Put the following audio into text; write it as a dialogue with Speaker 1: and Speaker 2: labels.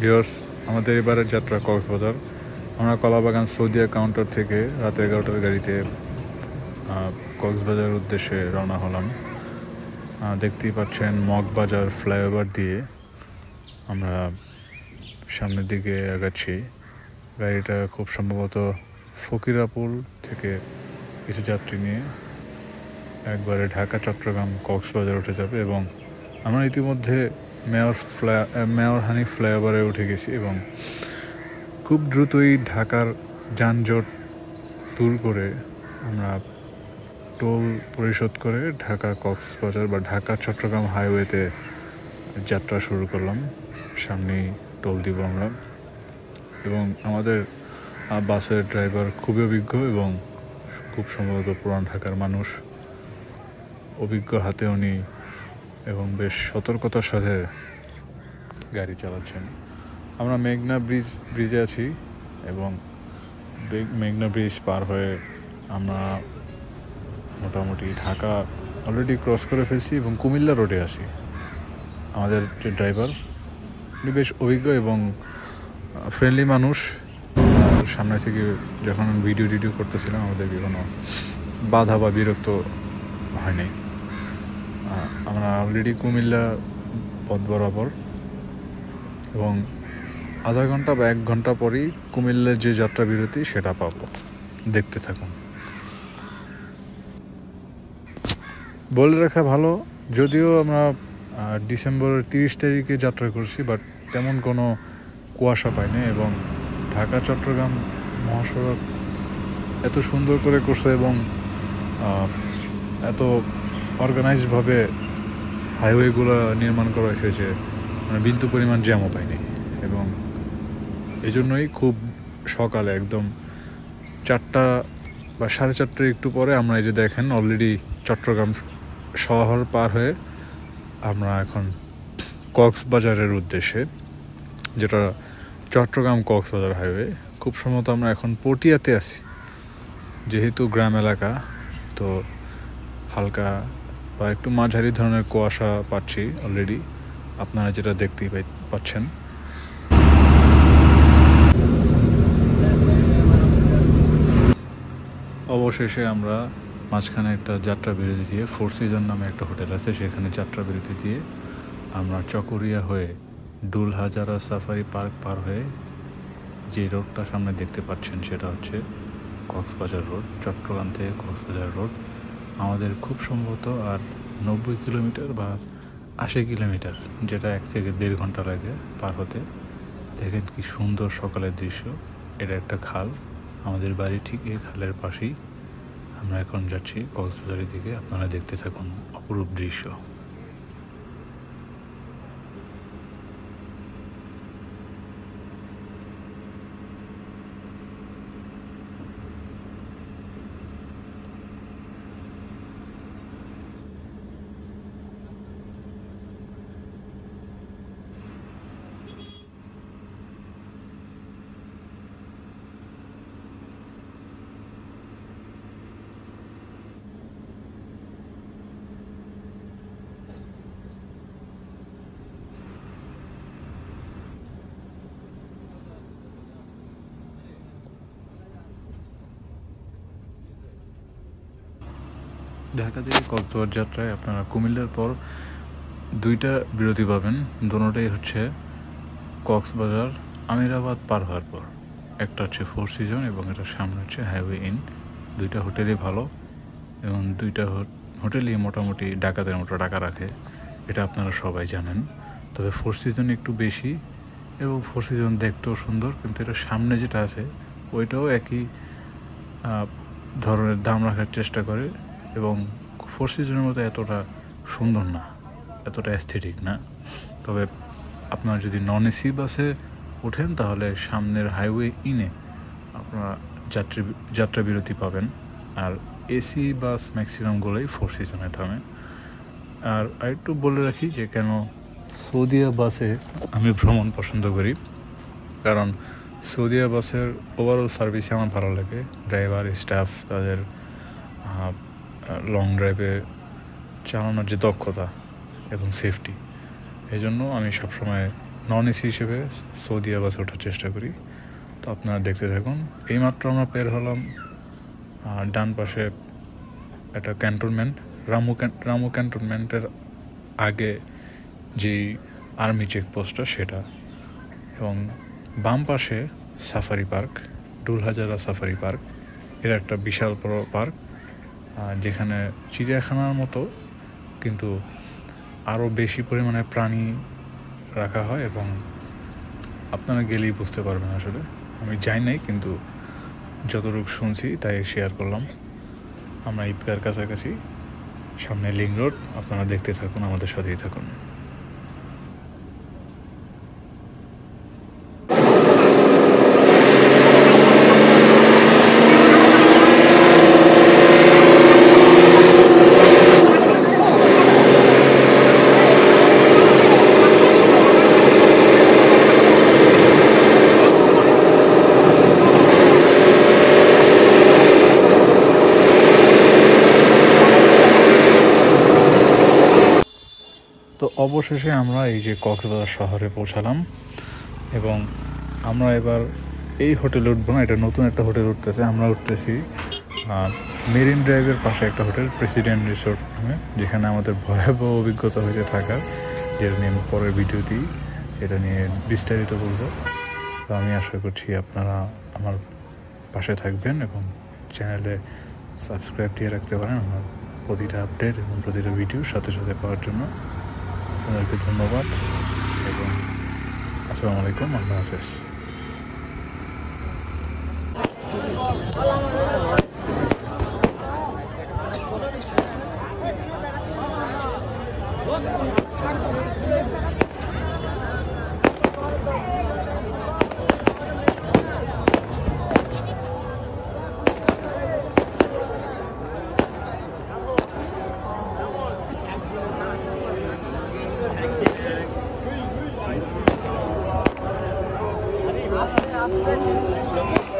Speaker 1: Viewers, আমাদের এবারের যাত্রা কক্সবাজার। আমরা কলাবাগান সৌদিয়া কাউন্টার থেকে রাত 11টার গাড়িতে কক্সবাজার উদ্দেশ্যে রওনা হলাম। দেখতেই পাচ্ছেন মগবাজার ফ্লাইওভার দিয়ে আমরা সামনের দিকে আগাচ্ছি। গাড়িটা খুব সম্ভবত ফকিরাপুল থেকে কিছু যাত্রী নিয়ে একবারে ঢাকা, চট্টগ্রাম, কক্সবাজার উঠে যাবে এবং আমরা ইতিমধ্যে মেয়র হানিফ ফ্লাইওভারে উঠে গেছি এবং খুব দ্রুতই ঢাকার যানজট দূর করে আমরা টোল পরিশোধ করে ঢাকা কক্সবাজার বা ঢাকা চট্টগ্রাম হাইওয়েতে যাত্রা শুরু করলাম। সামনেই টোল দিব আমরা এবং আমাদের বাসের ড্রাইভার খুবই অভিজ্ঞ এবং খুব সম্ভবত পুরান ঢাকার মানুষ। অভিজ্ঞ হাতে উনি এবং বেশ সতর্কতার সাথে গাড়ি চালাচ্ছেন। আমরা মেঘনা ব্রিজে আছি এবং মেঘনা ব্রিজ পার হয়ে আমরা মোটামুটি ঢাকা অলরেডি ক্রস করে ফেলছি এবং কুমিল্লা রোডে আসি। আমাদের যে ড্রাইভার উনি বেশ অভিজ্ঞ এবং ফ্রেন্ডলি মানুষ। সামনে থেকে যখন ভিডিও করতেছিলাম আমাদেরকে কোনো বাধা বা বিরক্ত হয়নি। আমরা অলরেডি কুমিল্লা পথ বরাবর এবং আধা ঘন্টা বা 1 ঘন্টা পরেই কুমিল্লার যে যাত্রা বিরতি সেটা পাবো। দেখতে থাকুন। বলে রাখা ভালো, যদিও আমরা ডিসেম্বরের 30 তারিখে যাত্রা করছি, বাট তেমন কোনো কুয়াশা পাইনি এবং ঢাকা চট্টগ্রাম মহাসড়ক এত সুন্দর করে করছে এবং এত অর্গানাইজডভাবে হাইওয়েগুলো নির্মাণ করা হয়েছে যে বিন্দু পরিমাণ জ্যামও পাইনি এবং এই জন্যই খুব সকালে একদম 4টা বা 4:30 একটু পরে আমরা এই যে দেখেন অলরেডি চট্টগ্রাম শহর পার হয়ে আমরা এখন কক্সবাজারের উদ্দেশ্যে, যেটা চট্টগ্রাম কক্সবাজার হাইওয়ে। খুব সম্ভবত আমরা এখন পটিয়াতে আছি, যেহেতু গ্রাম এলাকা তো হালকা বা একটু মাঝারি ধরনের কুয়াশা পাচ্ছি অলরেডি, আপনারা যেটা দেখতেই পাচ্ছেন। অবশেষে আমরা মাঝখানে একটা যাত্রা বিরতি দিয়ে, ফোর সিজন নামে একটা হোটেল আছে সেখানে যাত্রা বিরতি দিয়ে আমরা চকরিয়া হয়ে ডুল হাজারা সাফারি পার্ক পার হয়ে যে রোডটা সামনে দেখতে পাচ্ছেন সেটা হচ্ছে কক্সবাজার রোড। চট্টগ্রাম থেকে কক্সবাজার রোড আমাদের খুব সম্ভবত আর 90 কিলোমিটার বা 80 কিলোমিটার, যেটা 1 থেকে 1.5 ঘন্টা লাগে পার হতে। দেখেন কি সুন্দর সকালের দৃশ্য। এটা একটা খাল, আমাদের বাড়ি ঠিক এই খালের পাশেই। আমরা এখন যাচ্ছি কক্সবাজারের দিকে, আপনারা দেখতে থাকুন অপরূপ দৃশ্য। ঢাকা থেকে কক্সবাজার যাত্রায় আপনারা কুমিল্লার পর 2টা বিরতি পাবেন। দুটোটাই হচ্ছে কক্সবাজার আমিরাবাদ পার হওয়ার পর। একটা হচ্ছে ফোর সিজন এবং এটার সামনে হচ্ছে হাইওয়ে ইন। 2টা হোটেলই ভালো এবং 2টা হোটেলই মোটামুটি ডাকাতের মতো টাকা রাখে, এটা আপনারা সবাই জানেন। তবে ফোর সিজন একটু বেশি এবং ফোর সিজন দেখতেও সুন্দর, কিন্তু এটার সামনে যেটা আছে ওইটাও একই ধরনের দাম রাখার চেষ্টা করে এবং ফোর সিজনের মতো এতটা সুন্দর না, এতটা অ্যাস্থেটিক না। তবে আপনারা যদি নন এসি বাসে ওঠেন তাহলে সামনের হাইওয়ে ইনে আপনারা যাত্রা বিরতি পাবেন, আর এসি বাস ম্যাক্সিমামগুলোই ফোর সিজনে থামে। আর আরেকটু বলে রাখি যে কেন সৌদিয়া বাসে আমি ভ্রমণ পছন্দ করি, কারণ সৌদিয়া বাসের ওভারঅল সার্ভিস আমার ভালো লাগে। ড্রাইভার, স্টাফ, তাদের লং ড্রাইভে চালানোর যে দক্ষতা এবং সেফটি, এই জন্য আমি সবসময় নন এসি হিসেবে সৌদিয়া বাসে ওঠার চেষ্টা করি। তো আপনারা দেখতে থাকুন। এইমাত্র আমরা বের হলাম ডান পাশে একটা ক্যান্টনমেন্ট, রামু ক্যান্টনমেন্টের আগে যেই আর্মি চেকপোস্টটা সেটা, এবং বাম পাশে safari park, Dulhazara safari park. এর একটা বিশাল বড় পার্ক যেখানে চিড়িয়াখানার মতো কিন্তু আরও বেশি পরিমাণে প্রাণী রাখা হয়, এবং আপনারা গেলেই বুঝতে পারবেন। আসলে আমি যাই নাই, কিন্তু যতটুকু শুনছি তাই শেয়ার করলাম। আমরা ঈদগার কাছাকাছি, সামনে লিং রোড। আপনারা দেখতে থাকুন, আমাদের সাথেই থাকুন। তো অবশেষে আমরা এই যে কক্সবাজার শহরে পৌঁছালাম, এবং আমরা এবার এই হোটেলে উঠবো না, এটা নতুন একটা হোটেল উঠতেছে। আমরা উঠতেছি মেরিন ড্রাইভের পাশে একটা হোটেল, প্রেসিডেন্ট রিসোর্ট নামে, যেখানে আমাদের ভয়াবহ অভিজ্ঞতা হয়েছে থাকার, যেটা নিয়ে আমি পরের ভিডিওতেই এটা নিয়ে বিস্তারিত বলবো। তো আমি আশা করছি আপনারা আমার পাশে থাকবেন এবং চ্যানেলে সাবস্ক্রাইব দিয়ে রাখতে পারেন আমার প্রতিটা আপডেট এবং প্রতিটা ভিডিওর সাথে সাথে পাওয়ার জন্য। আপনাদেরকে ধন্যবাদ এবং আসসালামু আলাইকুম, আল্লাহ হাফেজ।
Speaker 2: आप